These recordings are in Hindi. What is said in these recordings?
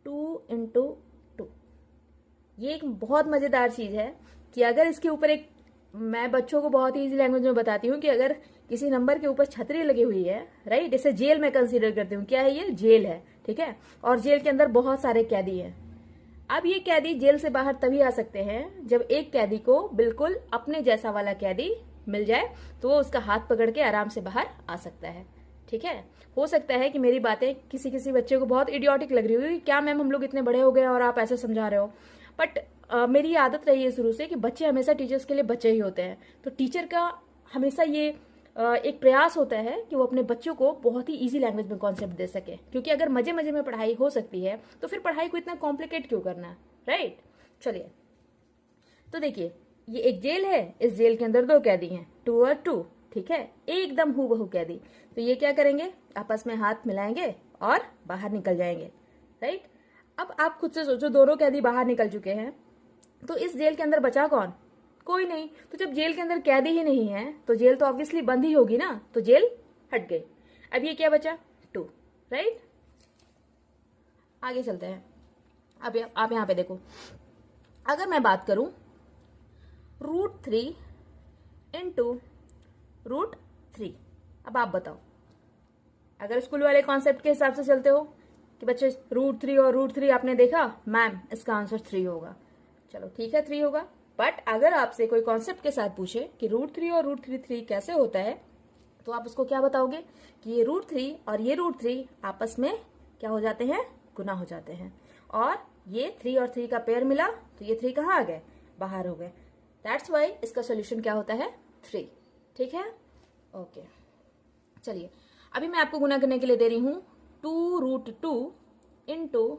2 × 2। ये एक बहुत मजेदार चीज है कि अगर इसके ऊपर एक, मैं बच्चों को बहुत ही इजी लैंग्वेज में बताती हूँ कि अगर किसी नंबर के ऊपर छतरी लगी हुई है, राइट, इसे जेल में कंसीडर करती हूँ। क्या है ये? जेल है, ठीक है। और जेल के अंदर बहुत सारे कैदी हैं। अब ये कैदी जेल से बाहर तभी आ सकते हैं जब एक कैदी को बिल्कुल अपने जैसा वाला कैदी मिल जाए, तो वो उसका हाथ पकड़ के आराम से बाहर आ सकता है, ठीक है। हो सकता है कि मेरी बातें किसी किसी बच्चे को बहुत इडियोटिक लग रही होगी, क्या मैम हम लोग इतने बड़े हो गए और आप ऐसे समझा रहे हो, बट मेरी आदत रही है शुरू से कि बच्चे हमेशा टीचर्स के लिए बच्चे ही होते हैं। तो टीचर का हमेशा ये एक प्रयास होता है कि वो अपने बच्चों को बहुत ही इजी लैंग्वेज में कॉन्सेप्ट दे सके, क्योंकि अगर मजे मजे में पढ़ाई हो सकती है तो फिर पढ़ाई को इतना कॉम्प्लिकेट क्यों करना है, राइट। चलिए, तो देखिए, ये एक जेल है, इस जेल के अंदर 2 कैदी हैं, 2 और 2, ठीक है, एकदम हूबहू कैदी। तो ये क्या करेंगे? आपस में हाथ मिलाएंगे और बाहर निकल जाएंगे, राइट। अब आप खुद से सोचो, दोनों कैदी बाहर निकल चुके हैं, तो इस जेल के अंदर बचा कौन? कोई नहीं। तो जब जेल के अंदर कैदी ही नहीं है तो जेल तो ऑब्वियसली बंद ही होगी ना, तो जेल हट गई। अब ये क्या बचा? 2, राइट। आगे चलते हैं। अब आप यहां पे देखो, अगर मैं बात करूं √3 × √3, अब आप बताओ, अगर स्कूल वाले कॉन्सेप्ट के हिसाब से चलते हो कि बच्चे √3 और √3 आपने देखा, मैम इसका आंसर 3 होगा, चलो ठीक है 3 होगा। बट अगर आपसे कोई कॉन्सेप्ट के साथ पूछे कि √3 और √3 कैसे होता है, तो आप उसको क्या बताओगे कि ये √3 और ये √3 आपस में क्या हो जाते हैं? गुना हो जाते हैं। और ये 3 और 3 का पेयर मिला तो ये 3 कहाँ आ गए? बाहर हो गए। दैट्स वाई इसका सोल्यूशन क्या होता है? 3, ठीक है, ओके। चलिए, अभी मैं आपको गुना करने के लिए दे रही हूं 2√2 ×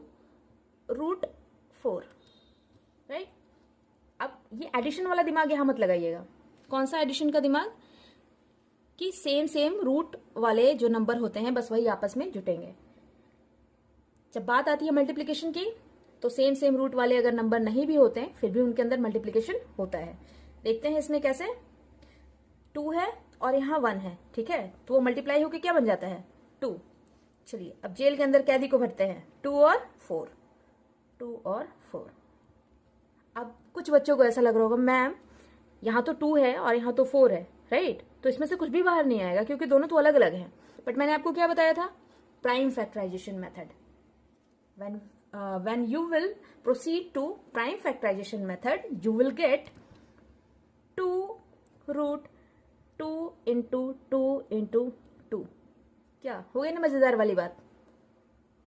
√4, राइट। अब ये एडिशन वाला दिमाग यहां मत लगाइएगा। कौन सा एडिशन का दिमाग? कि सेम रूट वाले जो नंबर होते हैं बस वही आपस में जुटेंगे। जब बात आती है मल्टीप्लिकेशन की, तो सेम रूट वाले अगर नंबर नहीं भी होते हैं फिर भी उनके अंदर मल्टीप्लिकेशन होता है। देखते हैं इसमें कैसे। 2 है और यहाँ 1 है, ठीक है, तो वो मल्टीप्लाई होकर क्या बन जाता है? 2। चलिए, अब जेल के अंदर कैदी को भरते हैं, 2 और 4, 2 और 4। अब कुछ बच्चों को ऐसा लग रहा होगा, मैम यहाँ तो 2 है और यहाँ तो 4 है, राइट, तो इसमें से कुछ भी बाहर नहीं आएगा क्योंकि दोनों तो अलग अलग हैं। बट मैंने आपको क्या बताया था? Prime factorization method. when you will proceed to prime factorization method, you will get 2√2 × 2 × 2। क्या हो गई ना मजेदार वाली बात?